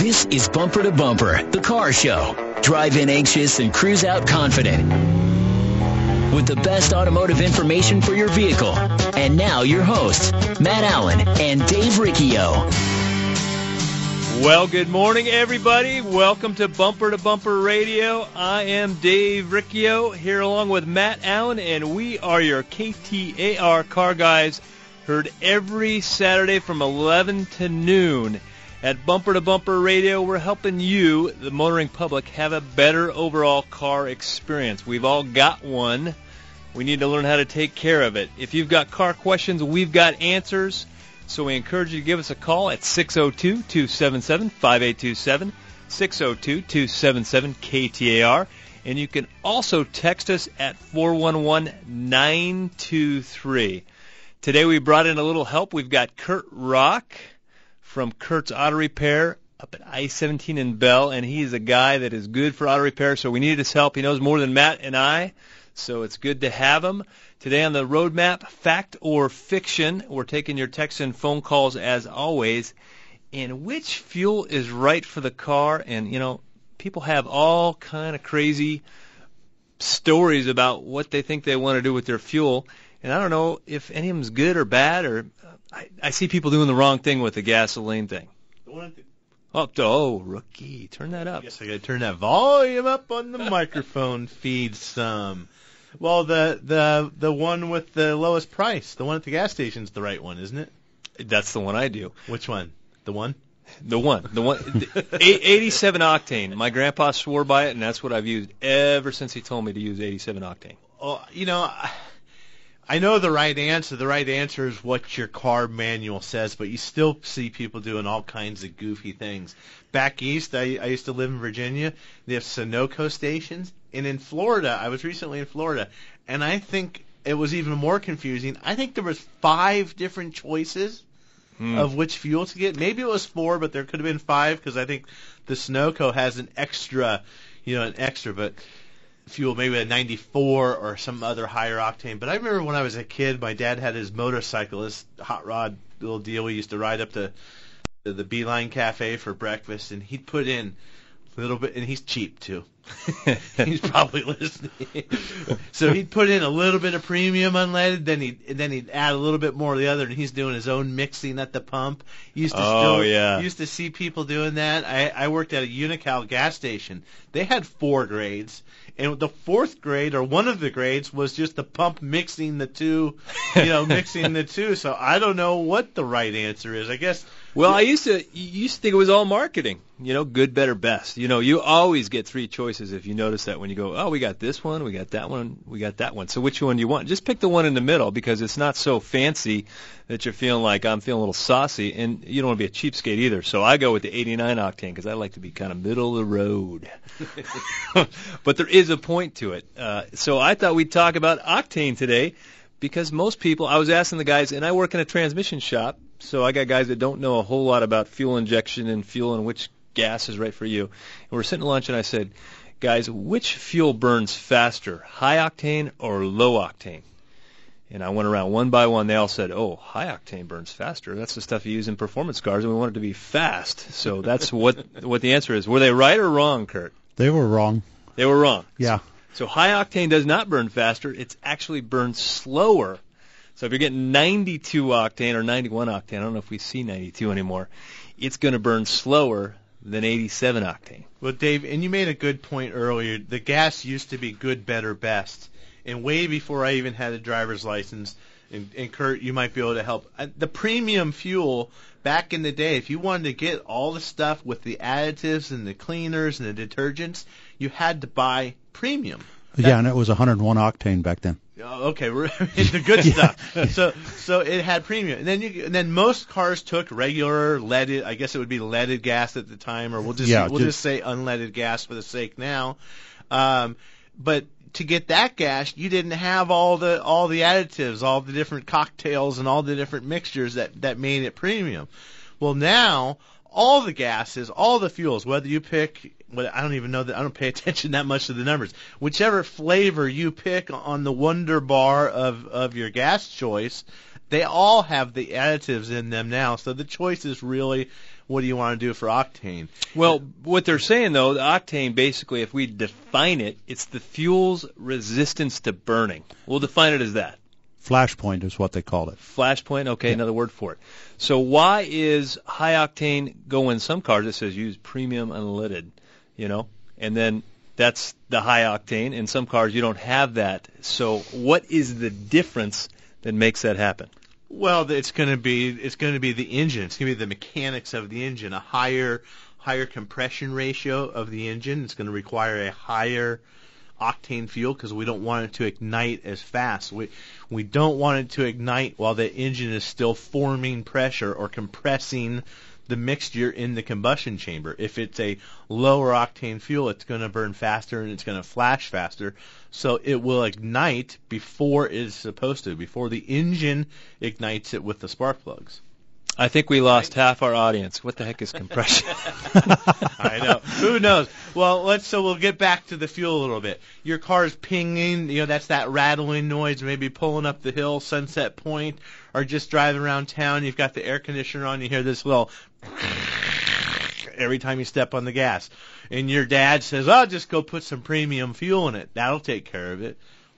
This is Bumper to Bumper, the car show. Drive in anxious and cruise out confident. With the best automotive information for your vehicle. And now your hosts, Matt Allen and Dave Riccio. Well, good morning, everybody. Welcome to Bumper Radio. I am Dave Riccio here along with Matt Allen, and we are your KTAR car guys, heard every Saturday from 11 to noon. At Bumper to Bumper Radio, we're helping you, the motoring public, have a better overall car experience. We've all got one. We need to learn how to take care of it. If you've got car questions, we've got answers. So we encourage you to give us a call at 602-277-5827, 602-277-KTAR. And you can also text us at 411-923. Today we brought in a little help. We've got Curt Rock from Curt's Auto Repair up at I-17 in Bell, and he is a guy that is good for auto repair, so we needed his help. He knows more than Matt and I, so it's good to have him. Today on the roadmap, fact or fiction, we're taking your texts and phone calls as always. And which fuel is right for the car? And, you know, people have all kind of crazy stories about what they think they want to do with their fuel. And I don't know if any of them's good or bad, or I see people doing the wrong thing with the gasoline thing. Oh, rookie, turn that up. I guess I got to turn that volume up on the microphone feed some. Well, the one with the lowest price, the one at the gas station's the right one, isn't it? That's the one I do. Which one? The one? The one. 87 octane. My grandpa swore by it, and that's what I've used ever since he told me to use 87 octane. Oh, you know, I know the right answer. The right answer is what your car manual says, but you still see people doing all kinds of goofy things. Back east, I used to live in Virginia. They have Sunoco stations. And in Florida, I was recently in Florida, and I think it was even more confusing. I think there was 5 different choices of which fuel to get. Maybe it was 4, but there could have been 5 because I think the Sunoco has an extra, but fuel, maybe a 94 or some other higher octane. But I remember when I was a kid, my dad had his motorcycle, this hot rod little deal. We used to ride up to the Beeline Cafe for breakfast, and he'd put in a little bit, and he's cheap too. He's probably listening. So he'd put in a little bit of premium unleaded, then he'd add a little bit more of the other, and he's doing his own mixing at the pump. Used to see people doing that. I worked at a Unocal gas station. They had 4 grades. And the 4th grade, or one of the grades, was just the pump mixing the two, mixing the two. So I don't know what the right answer is. I guess. Well, I used to think it was all marketing. Good, better, best. You always get 3 choices if you notice that when you go, oh, we got this one, we got that one, we got that one. So which one do you want? Just pick the one in the middle because it's not so fancy that you're feeling like I'm feeling a little saucy, and you don't want to be a cheapskate either. So I go with the 89 octane because I like to be kind of middle of the road. But there is a point to it. So I thought we'd talk about octane today because most people, I was asking the guys, and I work in a transmission shop, so I got guys that don't know a whole lot about fuel injection and fuel and which gas is right for you. And we're sitting at lunch, and I said, guys, which fuel burns faster, high octane or low octane? And I went around one by one. They all said, oh, high octane burns faster. That's the stuff you use in performance cars, and we want it to be fast. So that's what the answer is. Were they right or wrong, Curt? They were wrong. They were wrong. Yeah. So high octane does not burn faster. It's actually burns slower. So if you're getting 92 octane or 91 octane, I don't know if we see 92 anymore, it's going to burn slower than 87 octane. Well, Dave, and you made a good point earlier. The gas used to be good, better, best. And way before I even had a driver's license, and Curt, you might be able to help. The premium fuel back in the day, if you wanted to get all the stuff with the additives and the cleaners and the detergents, you had to buy premium. Yeah, and it was 101 octane back then. Okay, we're into good stuff. So it had premium, and then most cars took regular leaded. I guess it would be leaded gas at the time, or we'll just say unleaded gas for the sake now. But to get that gas, you didn't have all the additives, all the different cocktails, and all the different mixtures that made it premium. Well, now all the gases, all the fuels, whether you pick, I don't even know that, I don't pay attention that much to the numbers. Whichever flavor you pick on the Wonder Bar of your gas choice, they all have the additives in them now. So the choice is really what do you want to do for octane? Well, what they're saying, though, the octane, basically, if we define it, it's the fuel's resistance to burning. We'll define it as that. Flashpoint is what they call it. Flashpoint, okay, Yeah. another word for it. So why is high octane go in some cars? It says use premium unleaded, and then that's the high octane. In some cars, you don't have that. So what is the difference that makes that happen? Well, it's going to be the engine. It's going to be the mechanics of the engine. A higher compression ratio of the engine. It's going to require a higher octane fuel because we don't want it to ignite as fast. We don't want it to ignite while the engine is still forming pressure or compressing the mixture in the combustion chamber. If it's a lower octane fuel, it's going to burn faster and it's going to flash faster. So it will ignite before it's supposed to, before the engine ignites it with the spark plugs. I think we lost half our audience. What the heck is compression? I know. Who knows? Well, we'll get back to the fuel a little bit. Your car's pinging, that's that rattling noise, maybe pulling up the hill, Sunset Point, or just driving around town. You've got the air conditioner on, you hear this little every time you step on the gas. And your dad says, "Oh, just go put some premium fuel in it. That'll take care of it."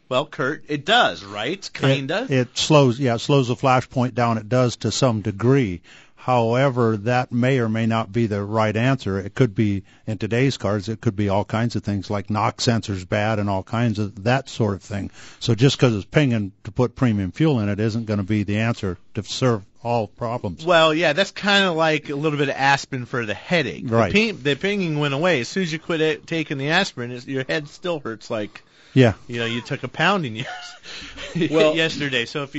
Well, Kurt, it does, right? Kinda. It slows the flashpoint down. It does to some degree. However, that may or may not be the right answer. It could be, in today's cars, it could be all kinds of things like knock sensors bad and all kinds of that sort of thing. So just because it's pinging to put premium fuel in it isn't going to be the answer to serve all problems. Well, yeah, that's kind of like a little bit of aspirin for the headache. Right. The pinging went away. As soon as you quit taking the aspirin, your head still hurts like... Yeah. You took a pounding yesterday. So if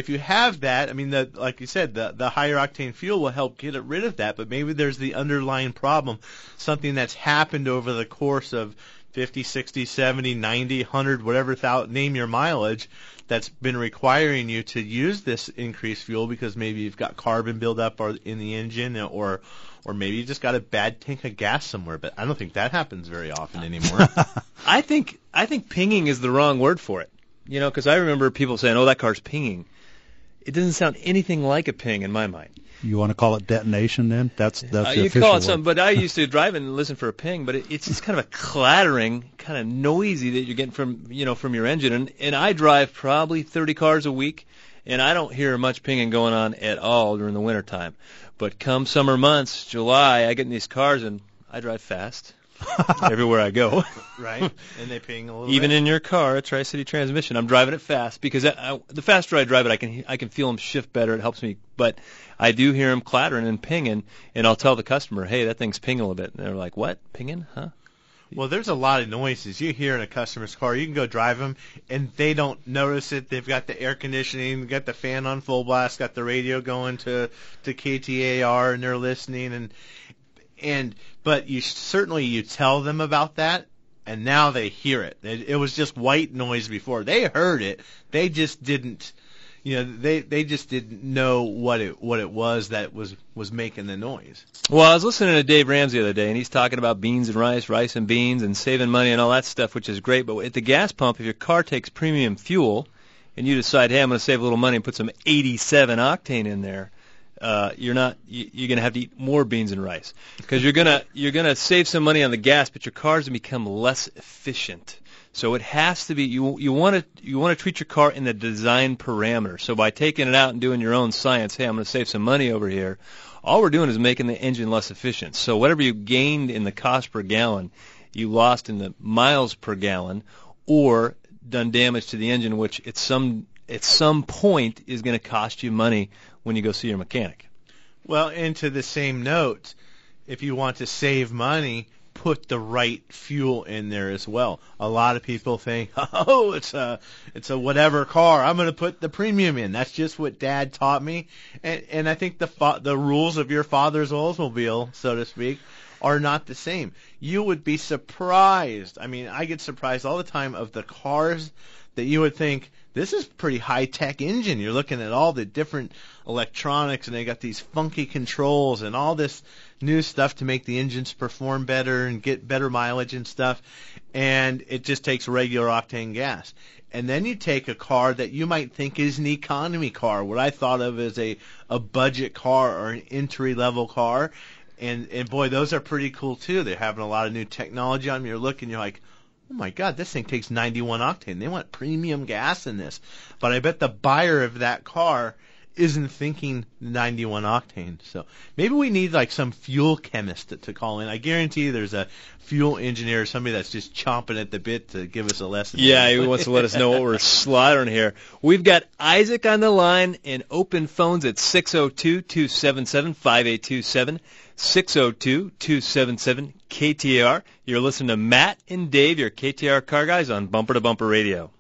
you have that, I mean, like you said, the higher octane fuel will help get rid of that. But maybe there's the underlying problem, something that's happened over the course of 50, 60, 70, 90, 100, whatever, name your mileage, that's been requiring you to use this increased fuel because maybe you've got carbon buildup in the engine or maybe you just got a bad tank of gas somewhere, but I don't think that happens very often anymore. I think pinging is the wrong word for it. Because I remember people saying, "Oh, that car's pinging." It doesn't sound anything like a ping in my mind. You want to call it detonation then? That's the you official call it word. something, but I used to drive and listen for a ping, but it's just kind of a clattering, kind of noisy that you're getting from your engine. And I drive probably 30 cars a week, and I don't hear much pinging going on at all during the wintertime. But come summer months, July, I get in these cars and I drive fast everywhere I go. Right, and they ping a little Even bit. in your car, a Tri-City Transmission, I'm driving it fast because the faster I drive it, I can feel them shift better. It helps me, but I do hear them clattering and pinging, and I'll tell the customer, "Hey, that thing's pinging a little bit," and they're like, "What? Pinging? Huh?" Well, there's a lot of noises you hear in a customer's car. You can go drive them, and they don't notice it. They've got the air conditioning, got the fan on full blast, got the radio going to KTAR, and they're listening. But you tell them about that, and now they hear it. It was just white noise before. They heard it. They just didn't. They just didn't know what it was that was making the noise. Well, I was listening to Dave Ramsey the other day, and he's talking about beans and rice and beans, and saving money and all that stuff, which is great. But at the gas pump, if your car takes premium fuel, and you decide, "Hey, I'm going to save a little money and put some 87 octane in there," you're going to have to eat more beans and rice because you're going to save some money on the gas, but your car's going to become less efficient. So it has to be you want to treat your car in the design parameter. So by taking it out and doing your own science, "Hey, I'm going to save some money over here," all we're doing is making the engine less efficient. So whatever you gained in the cost per gallon, you lost in the miles per gallon, or done damage to the engine, which at some point is going to cost you money when you go see your mechanic. Well, and to the same note, if you want to save money, put the right fuel in there as well. A lot of people think, "Oh, it's a whatever car. I'm going to put the premium in." That's just what Dad taught me, and I think the rules of your father's Oldsmobile, so to speak, are not the same. You would be surprised. I mean, I get surprised all the time of the cars that you would think, this is pretty high-tech engine. You're looking at all the different electronics, and they got these funky controls and all this new stuff to make the engines perform better and get better mileage and stuff, and it just takes regular octane gas. And then you take a car that you might think is an economy car, what I thought of as a budget car or an entry-level car, and boy, those are pretty cool too. They're having a lot of new technology on them. You're looking, you're like, oh my God, this thing takes 91 octane. They want premium gas in this. But I bet the buyer of that car isn't thinking 91 octane. So maybe we need like some fuel chemist to call in. I guarantee there's a fuel engineer or somebody that's just chomping at the bit to give us a lesson. Yeah, he wants to let us know what we're slaughtering here. We've got Isaac on the line and open phones at 602-277-5827, 602-277-KTAR. You're listening to Matt and Dave, your KTAR car guys on Bumper to Bumper Radio.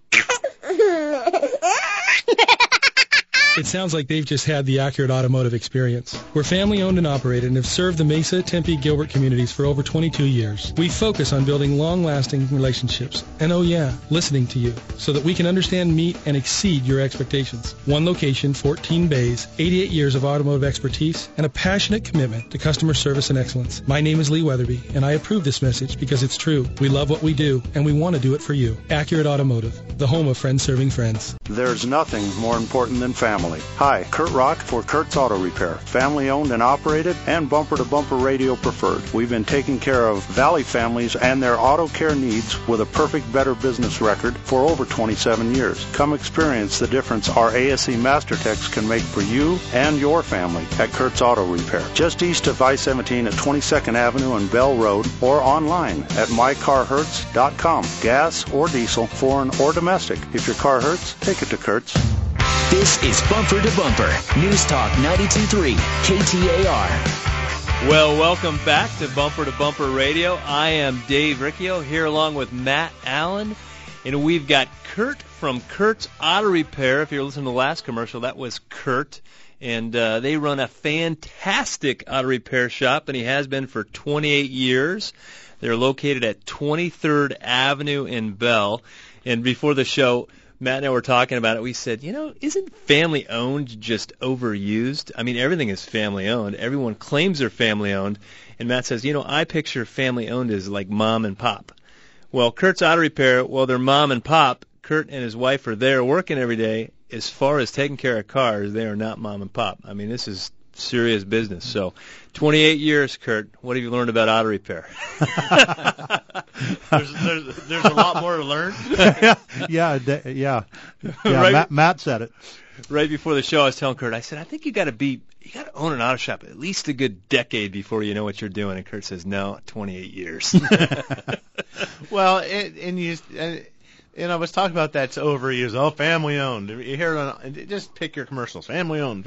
It sounds like they've just had the accurate automotive experience. We're family-owned and operated and have served the Mesa, Tempe, Gilbert communities for over 22 years. We focus on building long-lasting relationships and, oh yeah, listening to you so that we can understand, meet, and exceed your expectations. One location, 14 bays, 88 years of automotive expertise, and a passionate commitment to customer service and excellence. My name is Lee Weatherby, and I approve this message because it's true. We love what we do, and we want to do it for you. Accurate Automotive, the home of friends serving friends. There's nothing more important than family. Hi, Curt Rock for Curt's Auto Repair. Family owned and operated and bumper-to-bumper radio preferred. We've been taking care of Valley families and their auto care needs with a perfect Better Business record for over 27 years. Come experience the difference our ASE Master Techs can make for you and your family at Curt's Auto Repair. Just east of I-17 at 22nd Avenue and Bell Road, or online at mycarhurts.com. Gas or diesel, foreign or domestic. If your car hurts, take it to Curt's. This is Bumper to Bumper, News Talk 92.3, KTAR. Well, welcome back to Bumper Radio. I am Dave Riccio here along with Matt Allen, and we've got Curt from Curt's Auto Repair. If you're listening to the last commercial, that was Curt, and they run a fantastic auto repair shop, and he has been for 28 years. They're located at 23rd Avenue in Bell, and before the show, Matt and I were talking about it. We said, isn't family-owned just overused? I mean, everything is family-owned. Everyone claims they're family-owned. And Matt says, I picture family-owned as like mom and pop. Well, Curt's Auto Repair, they're mom and pop. Curt and his wife are there working every day. As far as taking care of cars, they are not mom and pop. I mean, this is serious business. So 28 years, Curt. What have you learned about auto repair? There's a lot more to learn. Yeah. Right. Matt said it. Right before the show, I was telling Curt, I said, I think you got to own an auto shop at least a good decade before you know what you're doing. And Curt says, no, 28 years. Well, and I was talking about that's overused. Oh, family owned. You hear it on, just pick your commercials. Family owned.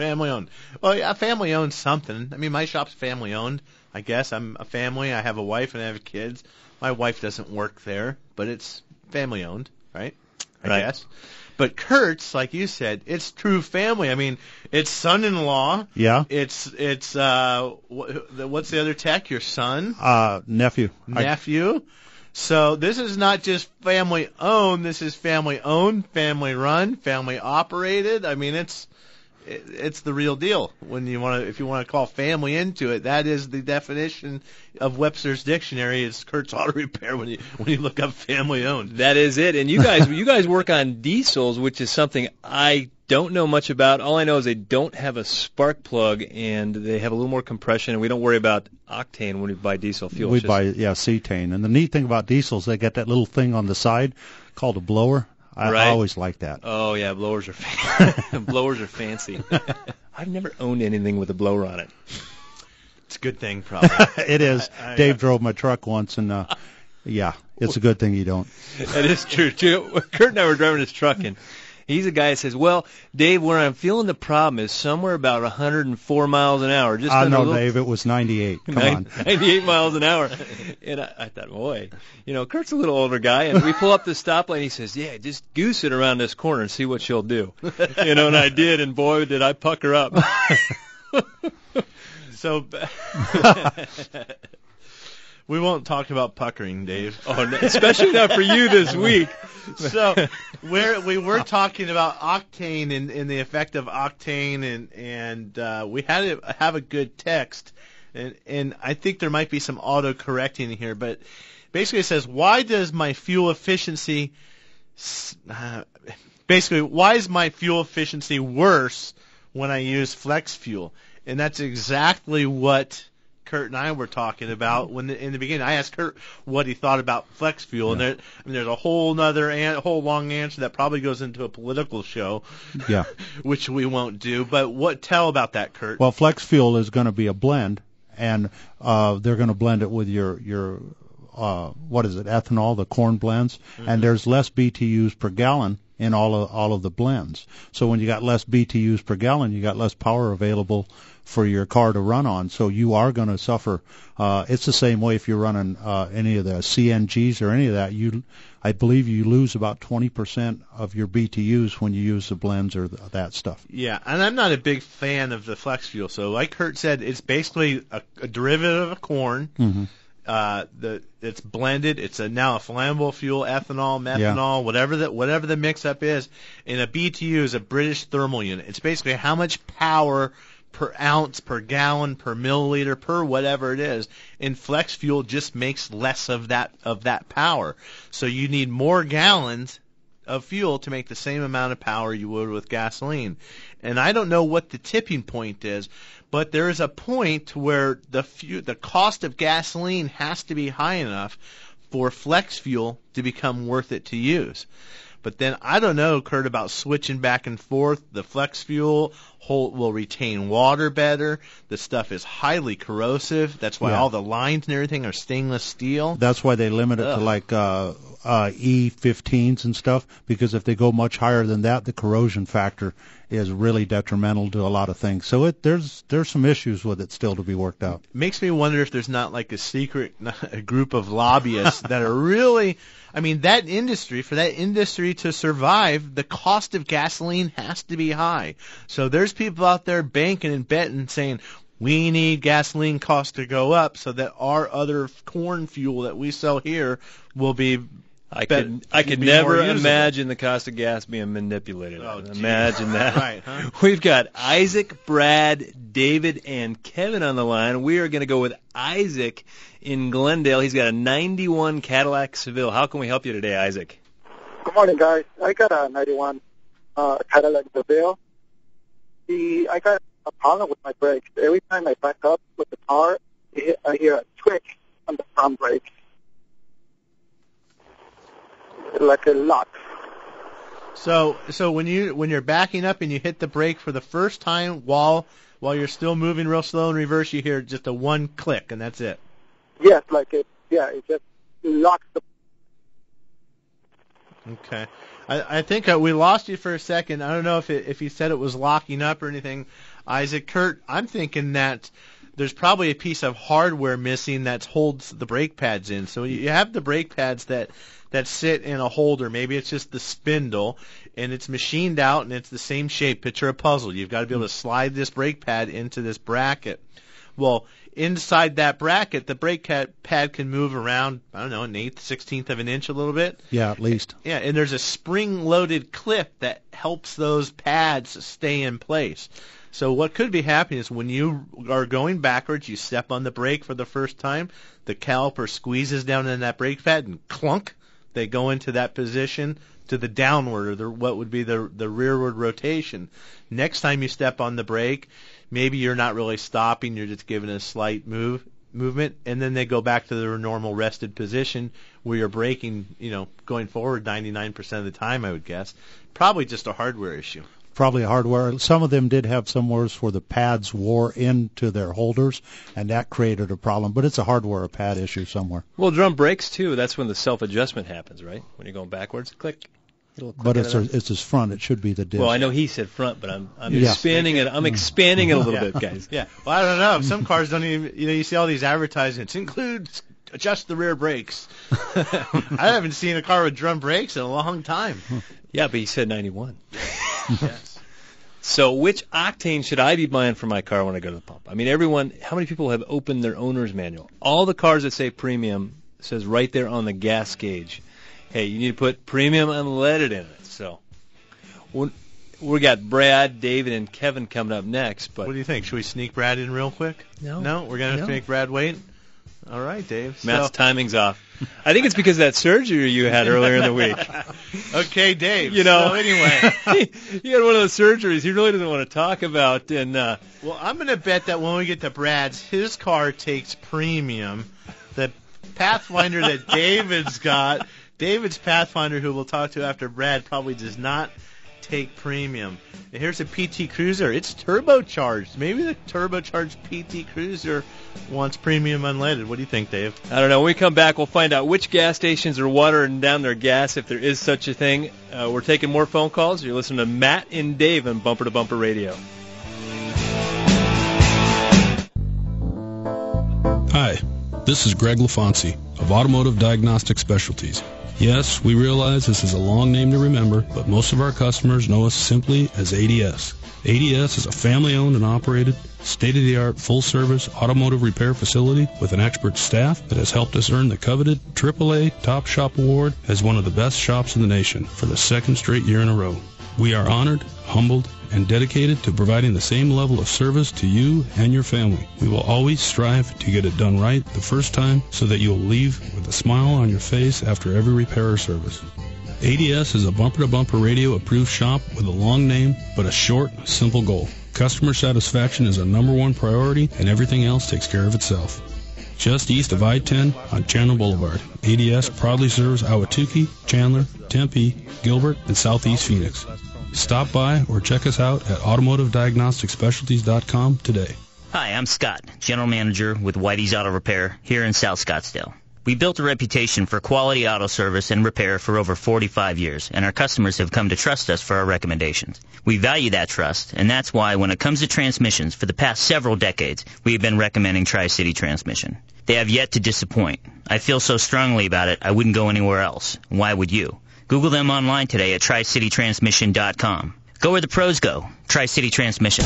Well, yeah, family owned something. I mean, my shop's family owned. I guess I'm a family. I have a wife and I have kids. My wife doesn't work there, but it's family owned, right? I guess. But Curt's, like you said, it's true family. I mean, it's son-in-law. Yeah. It's what's the other tech? Your son? Nephew. Nephew. So this is not just family owned. This is family owned, family run, family operated. I mean, it's the real deal. If you want to call family into it, that is the definition of Webster's dictionary. Is Curt's Auto Repair when you look up family owned. That is it. And you guys work on diesels, which is something I don't know much about. All I know is they don't have a spark plug and they have a little more compression, and we don't worry about octane when we buy diesel fuel. We buy cetane. And the neat thing about diesels, they get that little thing on the side called a blower. I always like that. Oh yeah, blowers are fancy. I've never owned anything with a blower on it. It's a good thing, probably. It is. Dave drove my truck once, and it's a good thing you don't. That is true too. Curt and I were driving his truck, and he's a guy that says, "Well, Dave, where I'm feeling the problem is somewhere about 104 miles an hour." Dave, it was 98. Come on. 98 miles an hour. And I thought, boy, Curt's a little older guy, and we pull up the stoplight, and he says, "Yeah, just goose it around this corner and see what she'll do." And I did, and boy, did I pucker up. We won't talk about puckering, Dave. Oh, no, especially not for you this week. So we were talking about Octane and the effect of Octane, and we had to have a good text, and I think there might be some auto-correcting here, but basically it says, why does my fuel efficiency why is my fuel efficiency worse when I use flex fuel? And that's exactly what Curt and I were talking about when in the beginning. I asked Curt what he thought about flex fuel, and there's a whole long answer that probably goes into a political show, which we won't do. But tell about that, Curt. Well, flex fuel is going to be a blend, and they're going to blend it with your what is it, ethanol, the corn blends, and there's less BTUs per gallon in all of the blends. So when you got less BTUs per gallon, you got less power available for your car to run on. So you are going to suffer. It's the same way if you're running any of the CNGs or any of that. I believe you lose about 20% of your BTUs when you use the blends or that stuff. Yeah, and I'm not a big fan of the flex fuel. So like Curt said, it's basically a derivative of corn. Mm-hmm. It's blended. It's now a flammable fuel, ethanol, methanol, whatever the mix-up is. And a BTU is a British thermal unit. It's basically how much power per ounce, per gallon, per milliliter, per whatever it is. And flex fuel just makes less of that power. So you need more gallons of fuel to make the same amount of power you would with gasoline. And I don't know what the tipping point is, but there is a point where the cost of gasoline has to be high enough for flex fuel to become worth it to use. But then I don't know, Curt, about switching back and forth. The flex fuel will retain water better. The stuff is highly corrosive. That's why all the lines and everything are stainless steel. That's why they limit it to like E15s and stuff, because if they go much higher than that, the corrosion factor is really detrimental to a lot of things. So there's some issues with it still to be worked out. Makes me wonder if there's not like a group of lobbyists that are really, I mean, for that industry to survive, the cost of gasoline has to be high. So there's people out there banking and betting saying, we need gasoline costs to go up so that our other corn fuel that we sell here will be I could never imagine the cost of gas being manipulated. Oh, imagine that. Right, huh? We've got Isaac, Brad, David, and Kevin on the line. We are going to go with Isaac in Glendale. He's got a 91 Cadillac Seville. How can we help you today, Isaac? Good morning, guys. I got a 91 Cadillac Seville. I got a problem with my brakes. Every time I back up with the car, I hear a twitch on the front brake, like a lock. So when you're backing up and you hit the brake for the first time while you're still moving real slow in reverse, you hear just a one click and that's it. Yes, it just locks the. Okay. I think we lost you for a second. I don't know if you said it was locking up or anything, Isaac. Curt, I'm thinking that there's probably a piece of hardware missing that holds the brake pads in. So you have the brake pads that sit in a holder. Maybe it's just the spindle, and it's machined out, and it's the same shape. Picture a puzzle. You've got to be able to slide this brake pad into this bracket. Well, inside that bracket, the brake pad can move around, I don't know, an eighth, 16th of an inch a little bit. Yeah, at least. Yeah, and there's a spring-loaded clip that helps those pads stay in place. So what could be happening is when you are going backwards, you step on the brake for the first time, the caliper squeezes down in that brake pad and clunk, they go into that position to the downward, or what would be the rearward rotation. Next time you step on the brake, maybe you're not really stopping, you're just giving a slight movement, and then they go back to their normal rested position where you're braking, going forward 99% of the time, I would guess. Probably just a hardware issue. Probably hardware. Some of them did have somewheres where the pads wore into their holders, and that created a problem. But it's a hardware pad issue somewhere. Well, drum brakes, too. That's when the self-adjustment happens, right? When you're going backwards, click. But it's his front. It should be the disc. Well, I know he said front, but I'm expanding it. I'm expanding it a little bit, guys. Yeah. Well, I don't know. Some cars don't even. You see all these advertisements. Includes adjust the rear brakes. I haven't seen a car with drum brakes in a long time. Yeah, but he said 91. Yes. So which Octane should I be buying for my car when I go to the pump? I mean, how many people have opened their owner's manual? All the cars that say premium says right there on the gas gauge, hey, you need to put premium unleaded in it. So we got Brad, David, and Kevin coming up next. But what do you think? Should we sneak Brad in real quick? No. We're going to make Brad wait? All right, Dave. Matt's timing's off. I think it's because of that surgery you had earlier in the week. Okay, Dave. So anyway. You had one of those surgeries he really doesn't want to talk about. And well, I'm going to bet that when we get to Brad's, his car takes premium. The Pathfinder that David's got, David's Pathfinder, who we'll talk to after Brad, probably does not take premium. And here's a PT Cruiser. It's turbocharged. Maybe the turbocharged PT Cruiser wants premium unleaded. What do you think, Dave? I don't know. When we come back, we'll find out which gas stations are watering down their gas, if there is such a thing. We're taking more phone calls. You're listening to Matt and Dave on Bumper to Bumper Radio. Hi, this is Greg LaFonsi of Automotive Diagnostic Specialties. Yes, we realize this is a long name to remember, but most of our customers know us simply as ADS. ADS is a family-owned and operated, state-of-the-art, full-service automotive repair facility with an expert staff that has helped us earn the coveted AAA Top Shop Award as one of the best shops in the nation for the second straight year in a row. We are honored, humbled, and dedicated to providing the same level of service to you and your family. We will always strive to get it done right the first time so that you will leave with a smile on your face after every repair or service. ADS is a bumper-to-bumper radio approved shop with a long name but a short, simple goal. Customer satisfaction is our number one priority, and everything else takes care of itself. Just east of I-10 on Chandler Boulevard, ADS proudly serves Ahwatukee, Chandler, Tempe, Gilbert, and Southeast Phoenix. Stop by or check us out at automotivediagnosticspecialties.com today. Hi, I'm Scott, General Manager with Whitey's Auto Repair here in South Scottsdale. We built a reputation for quality auto service and repair for over 45 years, and our customers have come to trust us for our recommendations. We value that trust, and that's why when it comes to transmissions, for the past several decades, we have been recommending Tri-City Transmission. They have yet to disappoint. I feel so strongly about it, I wouldn't go anywhere else. Why would you? Google them online today at TriCityTransmission.com. Go where the pros go. Tri-City Transmission.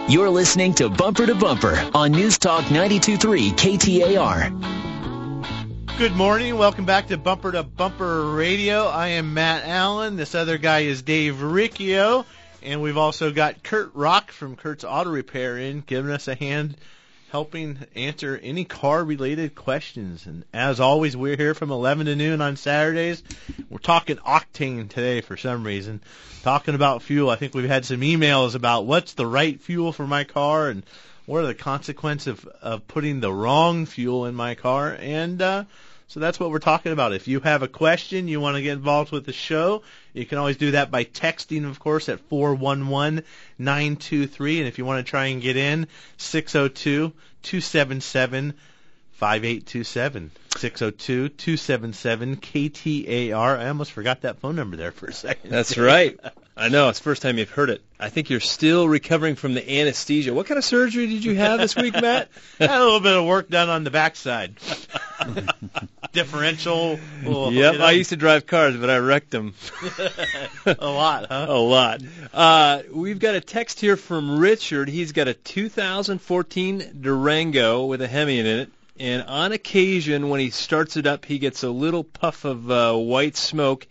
You're listening to Bumper to Bumper on News Talk 92.3 KTAR. Good morning. Welcome back to Bumper Radio. I am Matt Allen. This other guy is Dave Riccio. And we've also got Curt Rock from Curt's Auto Repair in, giving us a hand helping answer any car-related questions. And as always, we're here from 11 to noon on Saturdays. We're talking Octane today for some reason. Talking about fuel. I think we've had some emails about what's the right fuel for my car and what are the consequences of putting the wrong fuel in my car. And so that's what we're talking about. If you have a question, you want to get involved with the show, you can always do that by texting, of course, at 411-923. And if you want to try and get in, 602-277-5827. 602-277-KTAR. I almost forgot that phone number there for a second. That's right. I know. It's the first time you've heard it. I think you're still recovering from the anesthesia. What kind of surgery did you have this week, Matt? I had a little bit of work done on the backside. Differential. Yep, I used to drive cars, but I wrecked them. A lot, huh? A lot. We've got a text here from Richard. He's got a 2014 Durango with a Hemi in it. And on occasion, when he starts it up, he gets a little puff of white smoke.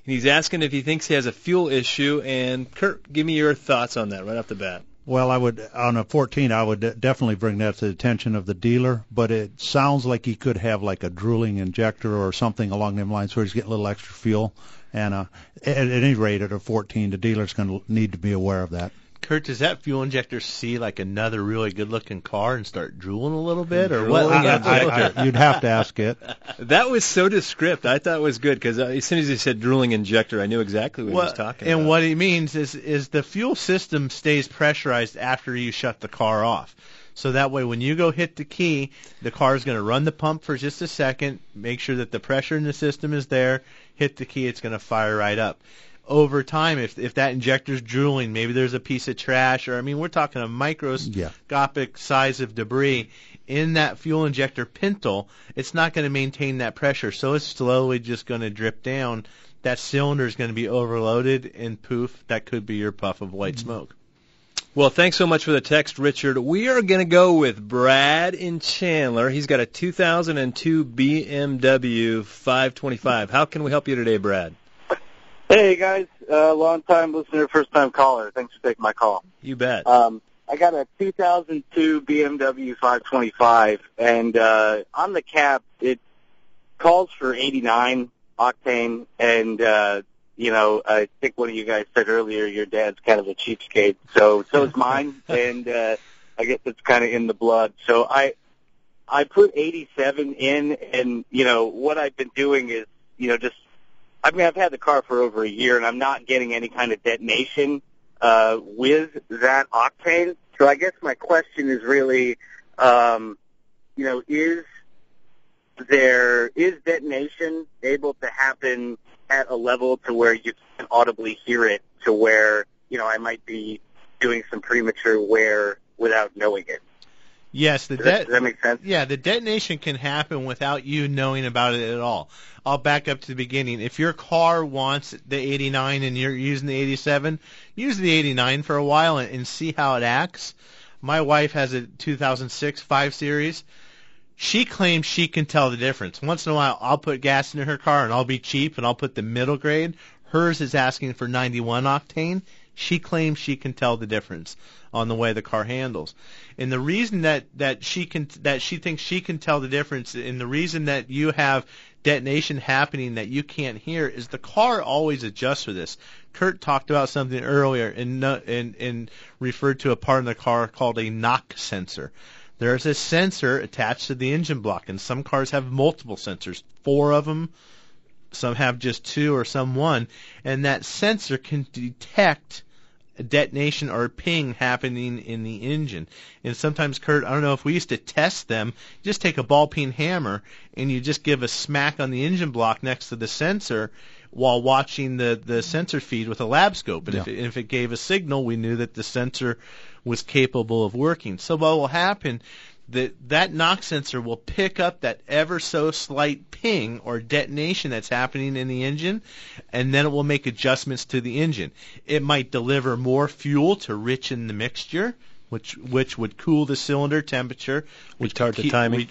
And he's asking if he thinks he has a fuel issue. And, Curt, give me your thoughts on that right off the bat. Well, on a 14, I would definitely bring that to the attention of the dealer. But it sounds like he could have like a drooling injector or something along them lines where he's getting a little extra fuel. And at any rate, at a 14, the dealer's going to need to be aware of that. Curt, does that fuel injector see like another really good-looking car and start drooling a little bit, or what? You'd have to ask it. That was so descriptive. I thought it was good because as soon as he said drooling injector, I knew exactly what he was talking about. And what he means is the fuel system stays pressurized after you shut the car off. So that way, when you go hit the key, the car is going to run the pump for just a second, make sure that the pressure in the system is there, hit the key, it's going to fire right up. Over time, if that injector's drooling, maybe there's a piece of trash, or I mean, we're talking a microscopic size of debris in that fuel injector pintle. It's not going to maintain that pressure, so it's slowly just going to drip down that cylinder is going to be overloaded, and poof, that could be your puff of white smoke. Well, thanks so much for the text, Richard. We are going to go with Brad in Chandler. He's got a 2002 BMW 525. How can we help you today, Brad? Hey, guys. Long-time listener, first-time caller. Thanks for taking my call. You bet. I got a 2002 BMW 525, and on the cab, it calls for 89 octane, and, I think one of you guys said earlier your dad's kind of a cheapskate, so is mine, and I guess it's kind of in the blood. So I put 87 in, and, what I've been doing is, I've had the car for over a year, and I'm not getting any kind of detonation with that octane. So I guess my question is really, is detonation able to happen at a level to where you can audibly hear it, to where, I might be doing some premature wear without knowing it? Yes, does that make sense? Yeah, the detonation can happen without you knowing about it at all. I'll back up to the beginning. If your car wants the 89 and you're using the 87, use the 89 for a while and see how it acts. My wife has a 2006 5 Series. She claims she can tell the difference. Once in a while, I'll put gas in her car and I'll be cheap and I'll put the middle grade. Hers is asking for 91 octane. She claims she can tell the difference on the way the car handles. And the reason that she thinks she can tell the difference, and the reason that you have detonation happening that you can't hear, is the car always adjusts for this. Curt talked about something earlier and referred to a part in the car called a knock sensor. There's a sensor attached to the engine block, and some cars have multiple sensors, 4 of them. Some have just 2 or some 1, and that sensor can detect a detonation or a ping happening in the engine. And sometimes, Curt, I don't know if we used to test them, just take a ball-peen hammer and you just give a smack on the engine block next to the sensor while watching the sensor feed with a lab scope. And if it gave a signal, we knew that the sensor was capable of working. So what will happen, that knock sensor will pick up that ever so slight ping or detonation that's happening in the engine, and then it will make adjustments to the engine. It might deliver more fuel to richen the mixture, which would cool the cylinder temperature, retard the timing,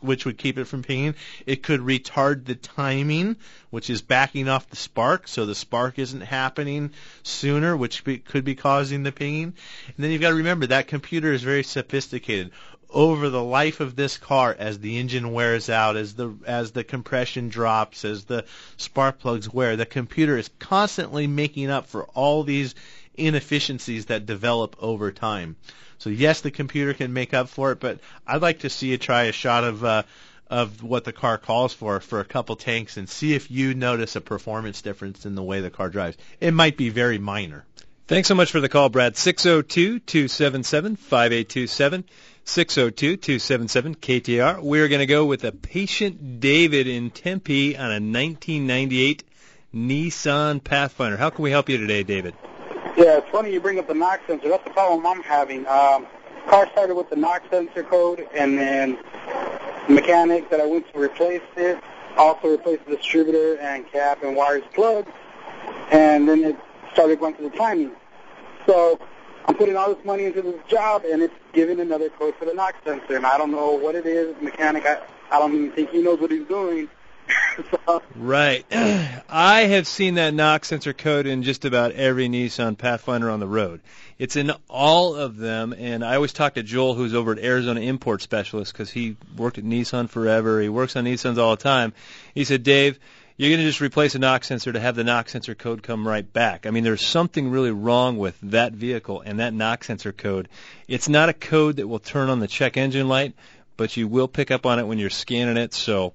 which would keep it from pinging. It could retard the timing, which is backing off the spark, so the spark isn't happening sooner, which could be causing the pinging. And then you've got to remember that computer is very sophisticated. Over the life of this car, as the engine wears out, as the compression drops, as the spark plugs wear, the computer is constantly making up for all these inefficiencies that develop over time. So yes, the computer can make up for it, but I'd like to see you try a shot of what the car calls for a couple tanks and see if you notice a performance difference in the way the car drives. It might be very minor. Thanks so much for the call, Brad. 602-277-5827. 602-277 KTAR. We're going to go with a patient David in Tempe on a 1998 Nissan Pathfinder. How can we help you today, David? Yeah, it's funny you bring up the knock sensor. That's the problem I'm having. Car started with the knock sensor code, and then the mechanic that I went to replace it also replaced the distributor and cap and wires plugs, and then it started going to the timing. So I'm putting all this money into this job, and it's giving another code for the knock sensor, and I don't know what it is. The mechanic, I don't even think he knows what he's doing. So. Right. I have seen that knock sensor code in just about every Nissan Pathfinder on the road. It's in all of them, and I always talk to Joel, who's over at Arizona Import Specialist, because he worked at Nissan forever. He works on Nissans all the time. He said, Dave, you're going to just replace a knock sensor to have the knock sensor code come right back. I mean, there's something really wrong with that vehicle and that knock sensor code. It's not a code that will turn on the check engine light, but you will pick up on it when you're scanning it. So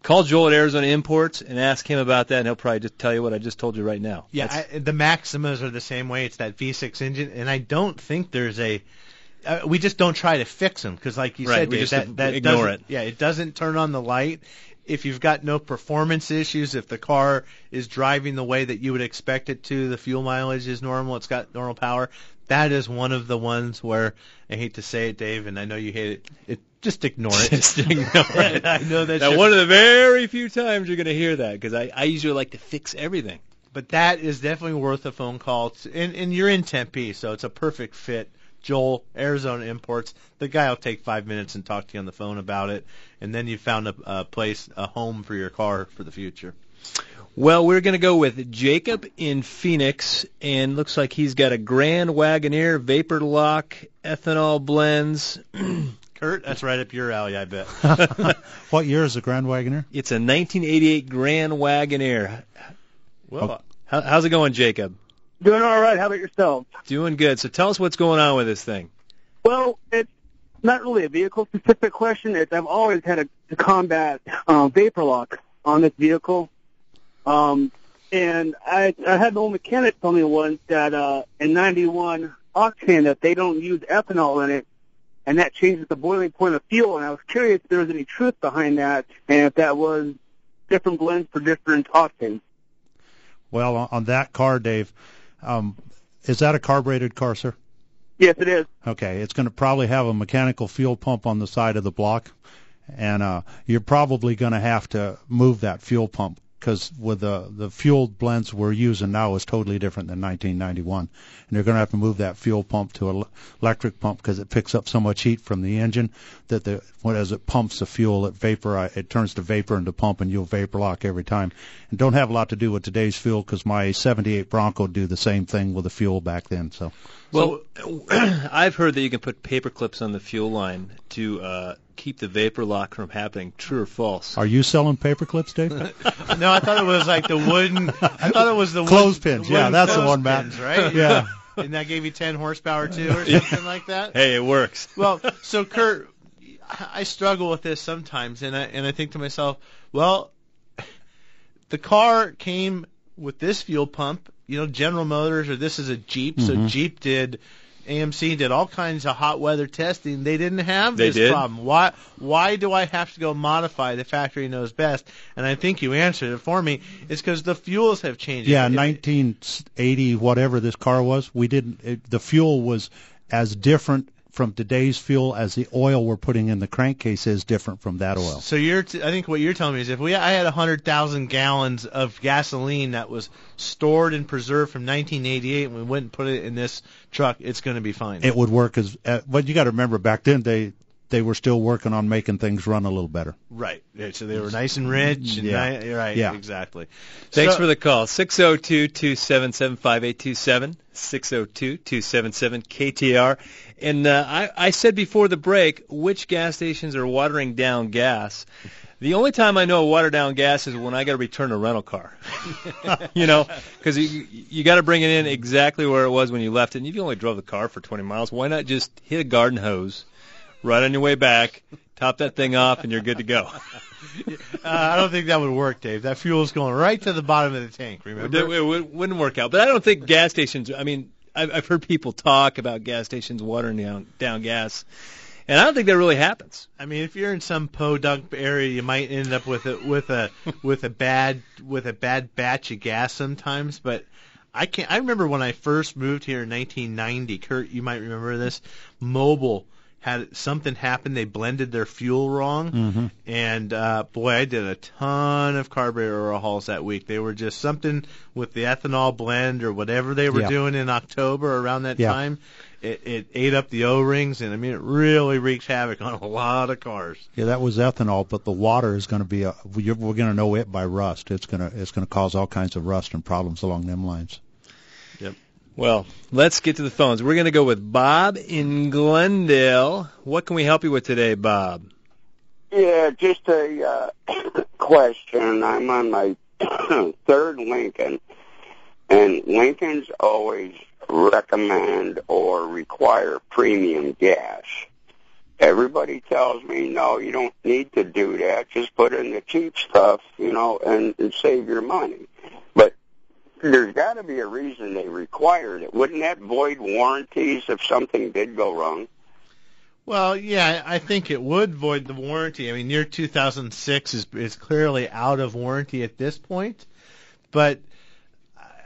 call Joel at Arizona Imports and ask him about that, and he'll probably just tell you what I just told you right now. Yeah, the Maximas are the same way. It's that V6 engine, and I don't think there's a we just don't try to fix them because, like you said, Dave, that ignore it. Yeah, it doesn't turn on the light. If you've got no performance issues, if the car is driving the way that you would expect it to, the fuel mileage is normal, it's got normal power, that is one of the ones where, I hate to say it, Dave, and I know you hate it, just ignore it. Just ignore it. I know that's now, one of the very few times you're going to hear that, because I usually like to fix everything. But that is definitely worth a phone call. And you're in Tempe, so it's a perfect fit. Joel, Arizona Imports. The guy will take 5 minutes and talk to you on the phone about it, and then you found a place, a home for your car for the future. Well, we're going to go with Jacob in Phoenix, and looks like he's got a Grand Wagoneer, Vapor Lock, ethanol blends. Kurt, that's right up your alley, I bet. What year is the Grand Wagoneer? It's a 1988 Grand Wagoneer. Well, how's it going, Jacob? Doing all right. How about yourself? Doing good. So tell us what's going on with this thing. Well, it's not really a vehicle-specific question. I've always had to combat vapor lock on this vehicle. And I had the old mechanic tell me once that in 91 Octane that they don't use ethanol in it, and that changes the boiling point of fuel. And I was curious if there was any truth behind that, and if that was different blends for different octanes. Well, on that car, Dave, is that a carbureted car, sir? Yes, it is. Okay, it's going to probably have a mechanical fuel pump on the side of the block, and you're probably going to have to move that fuel pump, because with the fuel blends we're using now is totally different than 1991, and you're going to have to move that fuel pump to an electric pump because it picks up so much heat from the engine that as it pumps the fuel, it turns the vapor into pump, and you'll vapor lock every time. And don't have a lot to do with today's fuel, because my 78 Bronco do the same thing with the fuel back then. So, well, I've heard that you can put paper clips on the fuel line to keep the vapor lock from happening. True or false? Are you selling paper clips, Dave? No, I thought it was like the wooden. I thought it was the clothespins. Yeah, that's the one, Matt. Right? Yeah. And that gave you 10 horsepower too, or something like that. Hey, it works. Well, so Kurt, I struggle with this sometimes, and I think to myself, well, the car came with this fuel pump. General Motors, or this is a Jeep, so Jeep AMC did all kinds of hot weather testing. They didn't have this problem. Why do I have to go modify? The factory knows best. And I think you answered it for me. It's because the fuels have changed. Yeah, 1980, whatever this car was, the fuel was as different from today's fuel as the oil we're putting in the crankcase is different from that oil. So I think what you're telling me is I had 100,000 gallons of gasoline that was stored and preserved from 1988, and we went and put it in this truck, it's going to be fine. It would work but you got to remember back then they were still working on making things run a little better. Right. So they were nice and rich. And right. Yeah. Exactly. Thanks for the call. 602-277-5827. 602-277-KTAR. And I said before the break, which gas stations are watering down gas? The only time I know water down gas is when I got to return a rental car. Because you got to bring it in exactly where it was when you left it. And if you only drove the car for 20 miles, why not just hit a garden hose right on your way back, top that thing off, and you're good to go? I don't think that would work, Dave. That fuel's going right to the bottom of the tank, remember? It wouldn't work out. But I don't think gas stations, I've heard people talk about gas stations watering down gas, and I don't think that really happens. If you're in some podunk area, you might end up with a bad batch of gas sometimes. But I remember when I first moved here in 1990. Kurt, you might remember this. Mobil had something happen. They blended their fuel wrong, and boy, I did a ton of carburetor overhauls that week. They were just something with the ethanol blend or whatever they were doing in October around that time. It ate up the O-rings, and it really wreaked havoc on a lot of cars. Yeah, that was ethanol, but the water is going to be we're going to know it by rust. It's going to cause all kinds of rust and problems along them lines. Yep. Well, let's get to the phones. We're going to go with Bob in Glendale. What can we help you with today, Bob? Yeah, just a question. I'm on my third Lincoln, and Lincolns always recommend or require premium gas. Everybody tells me, no, you don't need to do that. Just put in the cheap stuff, and save your money. But there's got to be a reason they required it. Wouldn't that void warranties if something did go wrong? Well, yeah, I think it would void the warranty. Your 2006 is clearly out of warranty at this point. But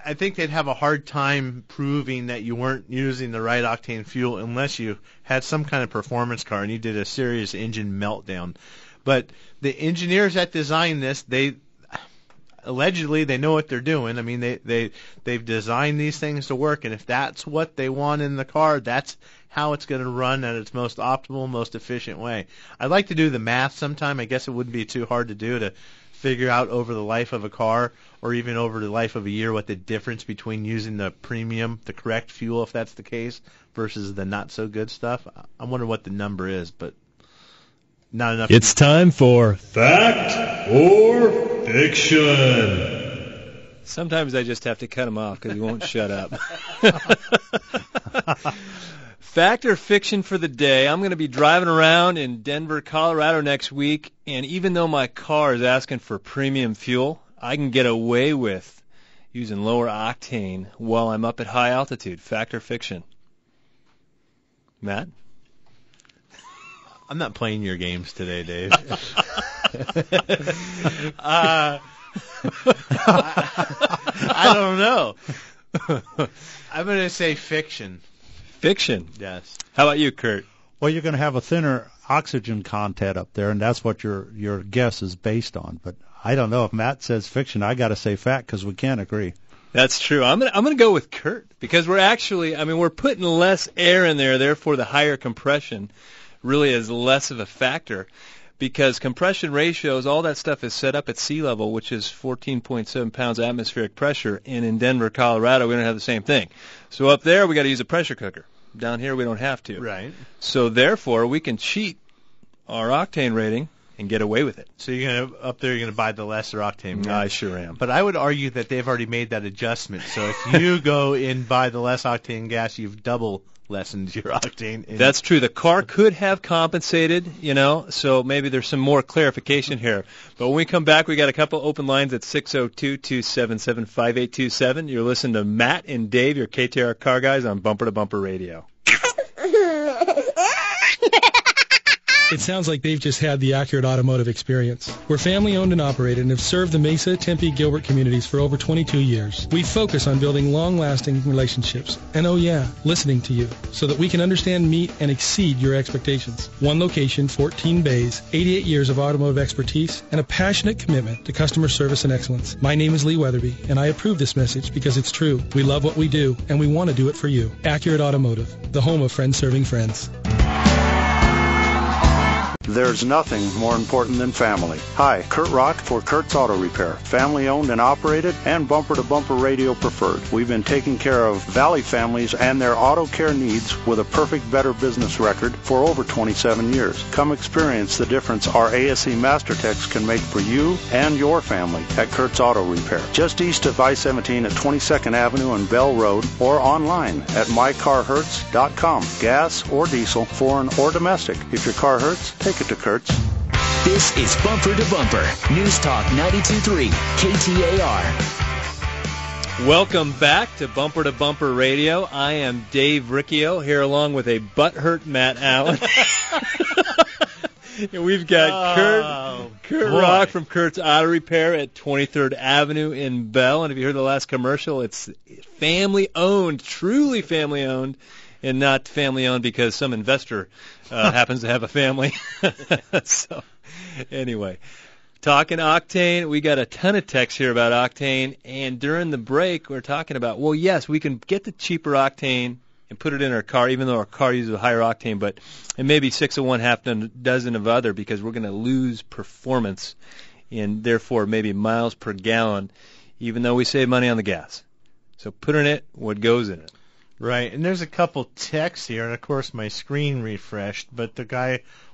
I think they'd have a hard time proving that you weren't using the right octane fuel unless you had some kind of performance car and you did a serious engine meltdown. But the engineers that designed this, allegedly they know what they're doing. I mean, they've designed these things to work, and if that's what they want in the car, that's how it's going to run at its most optimal, most efficient way. I'd like to do the math sometime. I guess it wouldn't be too hard to do to figure out over the life of a car or even over the life of a year what the difference between using the premium, the correct fuel, if that's the case, versus the not so good stuff. I wonder what the number is, but not enough. It's time for Fact or Fiction. Sometimes I just have to cut him off because he won't shut up. Fact or fiction for the day. I'm going to be driving around in Denver, Colorado next week, and even though my car is asking for premium fuel, I can get away with using lower octane while I'm up at high altitude. Fact or fiction? Matt? I'm not playing your games today, Dave. I don't know. I'm going to say fiction. Fiction? Yes. How about you, Kurt? Well, you're going to have a thinner oxygen content up there, and that's what your guess is based on. But I don't know. If Matt says fiction, I got to say fact because we can't agree. That's true. I'm gonna go with Kurt because we're putting less air in there, therefore the higher compression really is less of a factor. Because compression ratios, all that stuff is set up at sea level, which is 14.7 pounds atmospheric pressure, and in Denver, Colorado, we don't have the same thing. So up there, we got to use a pressure cooker. Down here, we don't have to. Right. So therefore, we can cheat our octane rating and get away with it. So you're gonna buy the lesser octane. I sure am. But I would argue that they've already made that adjustment. So if you go and buy the less octane gas, you've double lessened your octane. That's true. The car could have compensated, so maybe there's some more clarification here. But when we come back, we got a couple open lines at 602-277-5827. You're listening to Matt and Dave, your KTAR car guys on Bumper to Bumper Radio. It sounds like they've just had the accurate automotive experience. We're family-owned and operated and have served the Mesa, Tempe, Gilbert communities for over 22 years. We focus on building long-lasting relationships. And oh yeah, listening to you so that we can understand, meet, and exceed your expectations. One location, 14 bays, 88 years of automotive expertise, and a passionate commitment to customer service and excellence. My name is Lee Weatherby, and I approve this message because it's true. We love what we do, and we want to do it for you. Accurate Automotive, the home of friends serving friends. There's nothing more important than family. Hi, Curt Rock for Curt's Auto Repair. Family owned and operated and Bumper to Bumper Radio preferred. We've been taking care of Valley families and their auto care needs with a perfect Better Business record for over 27 years. Come experience the difference our ASE Master Techs can make for you and your family at Curt's Auto Repair. Just east of I-17 at 22nd Avenue and Bell Road, or online at mycarhurts.com. Gas or diesel, foreign or domestic. If your car hurts, take it to Kurt's. This is Bumper to Bumper, News Talk 92.3, KTAR. Welcome back to Bumper Radio. I am Dave Riccio, here along with a butthurt Matt Allen. And we've got Curt Rock from Curt's Auto Repair at 23rd Avenue in Bell. And if you heard the last commercial, it's family-owned, truly family-owned, and not family-owned because some investor happens to have a family. So, anyway, talking octane, we got a ton of texts here about octane, and during the break, we're talking about, well, yes, we can get the cheaper octane and put it in our car, even though our car uses a higher octane, but and maybe 6 of one, half dozen of other, because we're going to lose performance and therefore maybe miles per gallon, even though we save money on the gas. So put in it what goes in it. Right, and there's a couple texts here, and of course my screen refreshed, but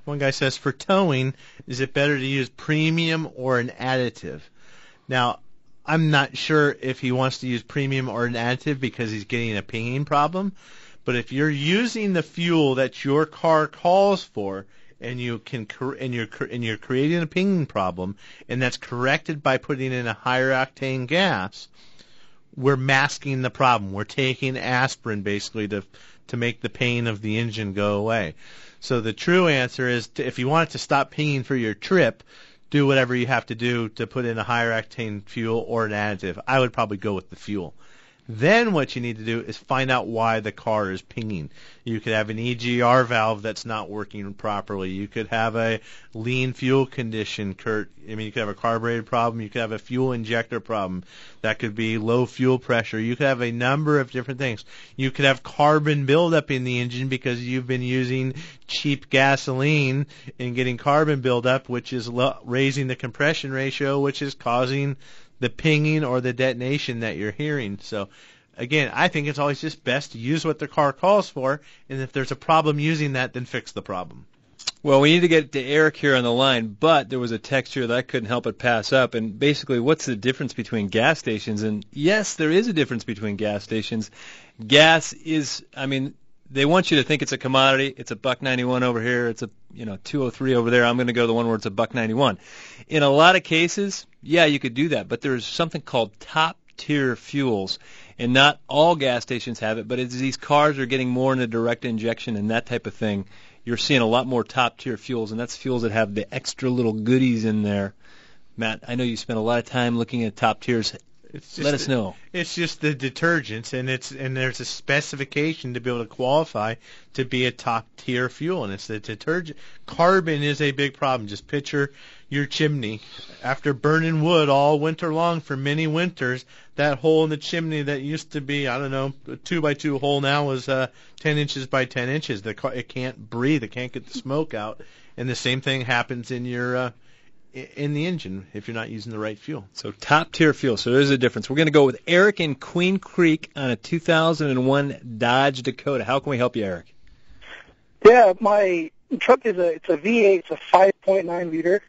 one guy says, for towing, is it better to use premium or an additive? Now, I'm not sure if he wants to use premium or an additive because he's getting a pinging problem, but if you're using the fuel that your car calls for, and you're creating a pinging problem, and that's corrected by putting in a higher octane gas, we're masking the problem. We're taking aspirin basically to make the pain of the engine go away. So the true answer is, if you want it to stop pinging for your trip, do whatever you have to do to put in a higher octane fuel or an additive. I would probably go with the fuel. Then what you need to do is find out why the car is pinging. You could have an EGR valve that's not working properly. You could have a lean fuel condition, Kurt. I mean, you could have a carburetor problem. You could have a fuel injector problem. That could be low fuel pressure. You could have a number of different things. You could have carbon buildup in the engine because you've been using cheap gasoline and getting carbon buildup, which is raising the compression ratio, which is causing the pinging or the detonation that you're hearing. So, again, I think it's always just best to use what the car calls for, and if there's a problem using that, then fix the problem. Well, we need to get to Eric here on the line, but there was a text here that I couldn't help but pass up, and basically, what's the difference between gas stations? And yes, there is a difference between gas stations. Gas is, I mean, they want you to think it's a commodity. It's $1.91 over here. It's a $2.03 over there. I'm going to go to the one where it's $1.91. In a lot of cases, yeah, you could do that, but there's something called top-tier fuels, and not all gas stations have it. But as these cars are getting more into direct injection and that type of thing, you're seeing a lot more top-tier fuels, and that's fuels that have the extra little goodies in there. Matt, I know you spent a lot of time looking at top tiers. Let us know. It's just the detergents, and there's a specification to be able to qualify to be a top tier fuel, and it's the detergent. Carbon is a big problem. Just picture your chimney after burning wood all winter long for many winters. That hole in the chimney that used to be, I don't know, a 2x2 hole now is 10 inches by 10 inches. It can't breathe. It can't get the smoke out, and the same thing happens in your in the engine if you're not using the right fuel. So top-tier fuel. So there's a difference. We're going to go with Eric in Queen Creek on a 2001 Dodge Dakota. How can we help you, Eric? Yeah, my truck is a V8. It's a 5.9 liter,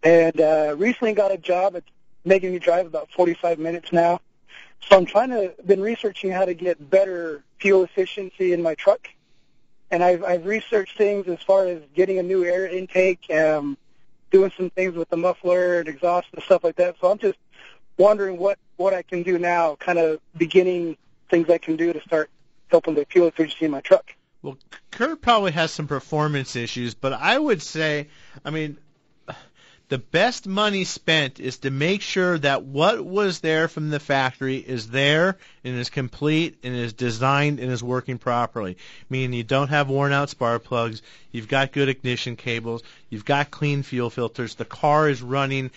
and recently got a job. It's making me drive about 45 minutes now. So I'm been researching how to get better fuel efficiency in my truck, and I've researched things as far as getting a new air intake, doing some things with the muffler and exhaust and stuff like that. So I'm just wondering what I can do now, kind of beginning things I can do to start helping the fuel efficiency in my truck. Well, Kurt probably has some performance issues, but I would say, I mean, the best money spent is to make sure that what was there from the factory is there and is complete and is designed and is working properly. Meaning you don't have worn out spark plugs, you've got good ignition cables, you've got clean fuel filters, the car is running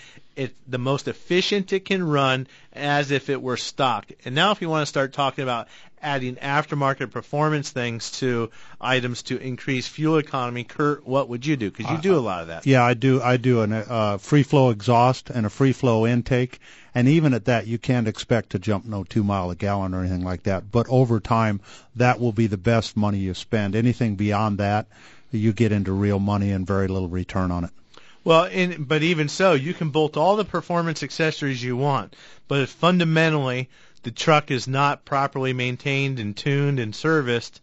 the most efficient it can run as if it were stock. And now if you want to start talking about adding aftermarket performance things to items to increase fuel economy, Kurt, what would you do? Because you do a lot of that. Yeah, I do. I do a free flow exhaust and a free flow intake, and even at that, you can't expect to jump no 2 mile a gallon or anything like that. But over time, that will be the best money you spend. Anything beyond that, you get into real money and very little return on it. Well, but even so, you can bolt all the performance accessories you want, but if fundamentally the truck is not properly maintained and tuned and serviced,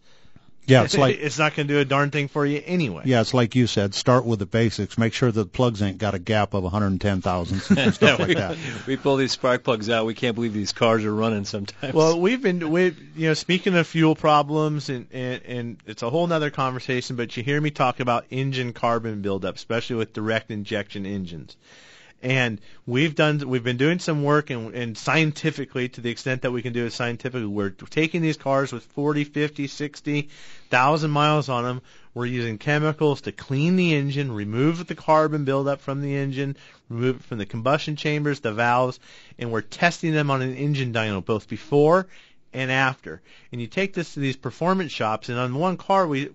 yeah, it's not going to do a darn thing for you anyway. Yeah, it's like you said, start with the basics. Make sure the plugs ain't got a gap of 110 thousandths and stuff like that. We pull these spark plugs out. We can't believe these cars are running sometimes. Well, speaking of fuel problems, and it's a whole other conversation, but you hear me talk about engine carbon buildup, especially with direct injection engines. And we've been doing some work, and scientifically, to the extent that we can do it scientifically, we're taking these cars with 40, 50, 60,000 miles on them. We're using chemicals to clean the engine, remove the carbon buildup from the engine, remove it from the combustion chambers, the valves, and we're testing them on an engine dyno, both before and after. And you take this to these performance shops, and on one car we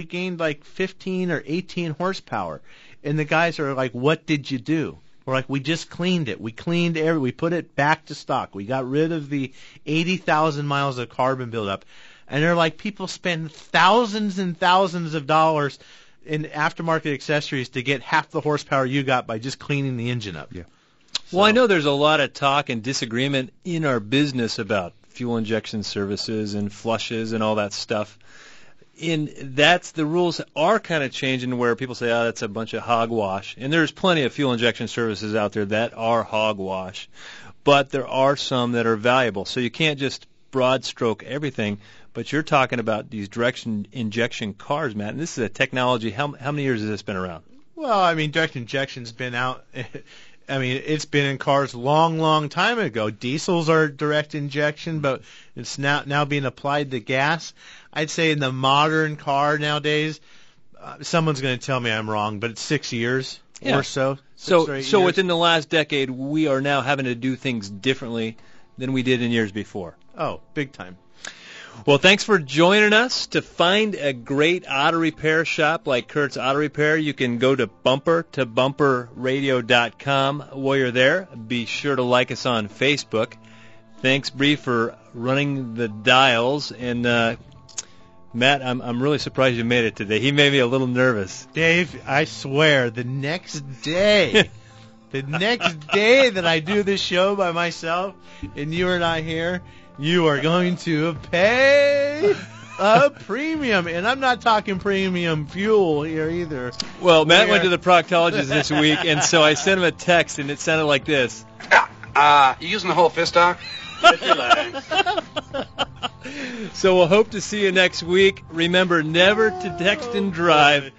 gained like 15 or 18 horsepower. And the guys are like, "What did you do?" We're like, "We just cleaned it. We put it back to stock. We got rid of the 80,000 miles of carbon buildup." And they're like, people spend thousands and thousands of dollars in aftermarket accessories to get half the horsepower you got by just cleaning the engine up. Yeah. So. Well, I know there's a lot of talk and disagreement in our business about fuel injection services and flushes and all that stuff. The rules are kind of changing where people say, oh, that's a bunch of hogwash. And there's plenty of fuel injection services out there that are hogwash. But there are some that are valuable. So you can't just broad stroke everything. But you're talking about these direct injection cars, Matt. And this is a technology. How many years has this been around? Well, I mean, direct injection's been out I mean, it's been in cars long time ago. Diesels are direct injection, but it's now being applied to gas. I'd say in the modern car nowadays, someone's going to tell me I'm wrong, but it's 6 years or so. So within the last decade, we are now having to do things differently than we did in years before. Oh, big time. Well, thanks for joining us. To find a great auto repair shop like Curt's Auto Repair, you can go to bumpertobumperradio.com. While you're there, be sure to like us on Facebook. Thanks, Bree, for running the dials. And Matt, I'm really surprised you made it today. He made me a little nervous. Dave, I swear, the next day that I do this show by myself and you are not here, you are going to pay a premium. And I'm not talking premium fuel here either. Well, Matt went to the proctologist this week, and so I sent him a text, and it sounded like this. You using the whole fist, Doc? So we'll hope to see you next week. Remember, never to text and drive.